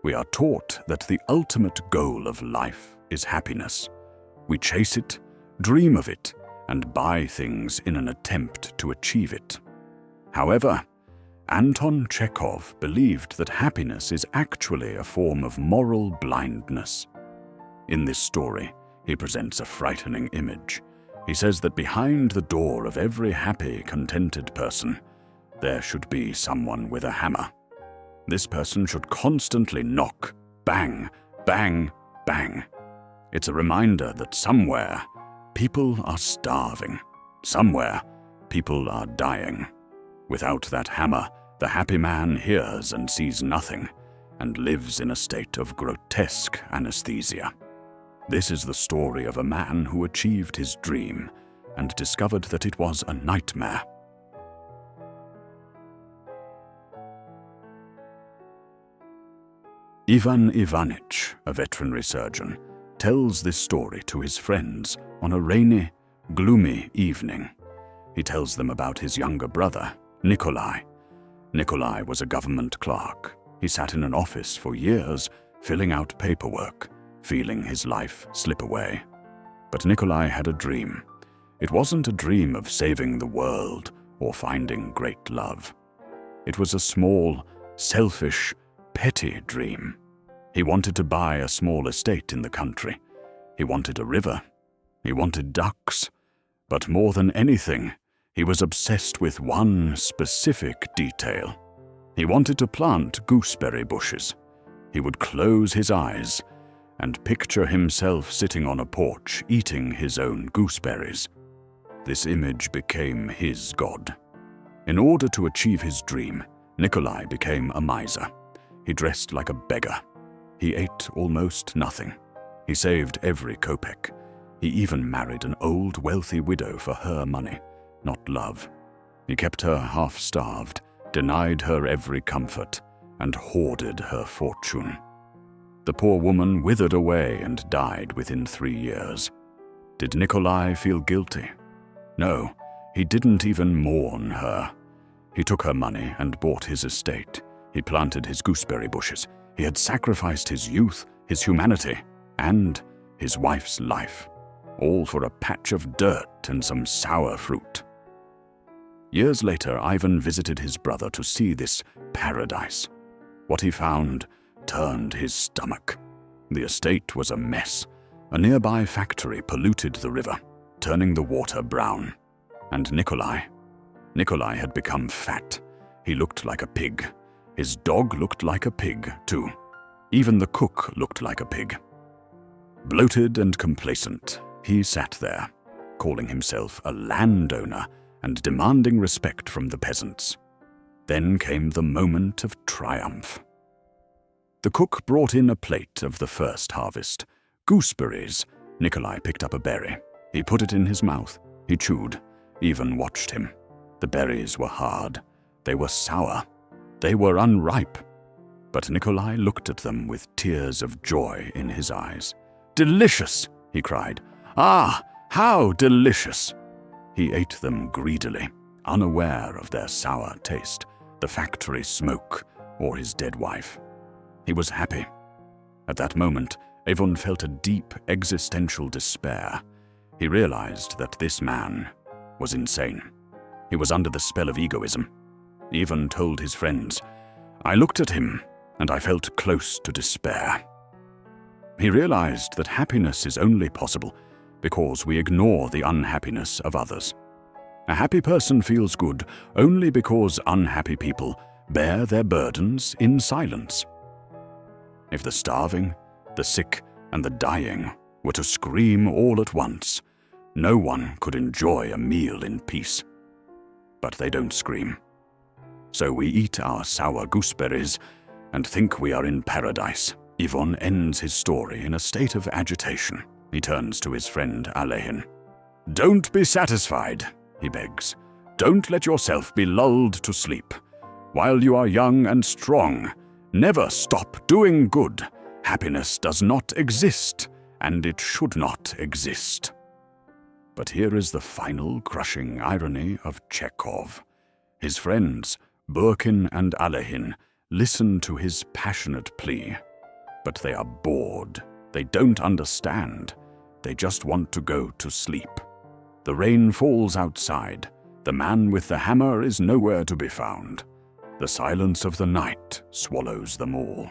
We are taught that the ultimate goal of life is happiness. We chase it, dream of it, and buy things in an attempt to achieve it. However, Anton Chekhov believed that happiness is actually a form of moral blindness. In this story, he presents a frightening image. He says that behind the door of every happy, contented person, there should be someone with a hammer. This person should constantly knock, bang, bang, bang. It's a reminder that somewhere, people are starving. Somewhere, people are dying. Without that hammer, the happy man hears and sees nothing, and lives in a state of grotesque anesthesia. This is the story of a man who achieved his dream and discovered that it was a nightmare. Ivan Ivanitch, a veterinary surgeon, tells this story to his friends on a rainy, gloomy evening. He tells them about his younger brother, Nikolai. Nikolai was a government clerk. He sat in an office for years, filling out paperwork, feeling his life slip away. But Nikolai had a dream. It wasn't a dream of saving the world or finding great love. It was a small, selfish, petty dream. He wanted to buy a small estate in the country. He wanted a river. He wanted ducks. But more than anything, he was obsessed with one specific detail. He wanted to plant gooseberry bushes. He would close his eyes and picture himself sitting on a porch eating his own gooseberries. This image became his god. In order to achieve his dream, Nikolai became a miser. He dressed like a beggar. He ate almost nothing. He saved every kopeck. He even married an old, wealthy widow for her money, not love. He kept her half-starved, denied her every comfort, and hoarded her fortune. The poor woman withered away and died within 3 years. Did Nikolai feel guilty? No, he didn't even mourn her. He took her money and bought his estate. He planted his gooseberry bushes. He had sacrificed his youth, his humanity, and his wife's life, all for a patch of dirt and some sour fruit. Years later, Ivan visited his brother to see this paradise. What he found turned his stomach. The estate was a mess. A nearby factory polluted the river, turning the water brown. And Nikolai had become fat. He looked like a pig. His dog looked like a pig, too. Even the cook looked like a pig. Bloated and complacent, he sat there, calling himself a landowner and demanding respect from the peasants. Then came the moment of triumph. The cook brought in a plate of the first harvest, gooseberries. Nikolai picked up a berry. He put it in his mouth. He chewed. Ivan watched him. The berries were hard. They were sour. They were unripe. But Nikolai looked at them with tears of joy in his eyes. "Delicious!" he cried. "Ah, how delicious!" He ate them greedily, unaware of their sour taste, the factory smoke, or his dead wife. He was happy. At that moment, Ivan felt a deep existential despair. He realized that this man was insane. He was under the spell of egoism. Ivan told his friends, "I looked at him, and I felt close to despair." He realized that happiness is only possible because we ignore the unhappiness of others. A happy person feels good only because unhappy people bear their burdens in silence. If the starving, the sick, and the dying were to scream all at once, no one could enjoy a meal in peace. But they don't scream. So we eat our sour gooseberries and think we are in paradise. Ivan ends his story in a state of agitation. He turns to his friend Alehin. "Don't be satisfied," he begs. "Don't let yourself be lulled to sleep. While you are young and strong, never stop doing good. Happiness does not exist, and it should not exist." But here is the final crushing irony of Chekhov. His friends, Burkin and Alehin, listen to his passionate plea. but they are bored. They don't understand. They just want to go to sleep. The rain falls outside. The man with the hammer is nowhere to be found. The silence of the night swallows them all.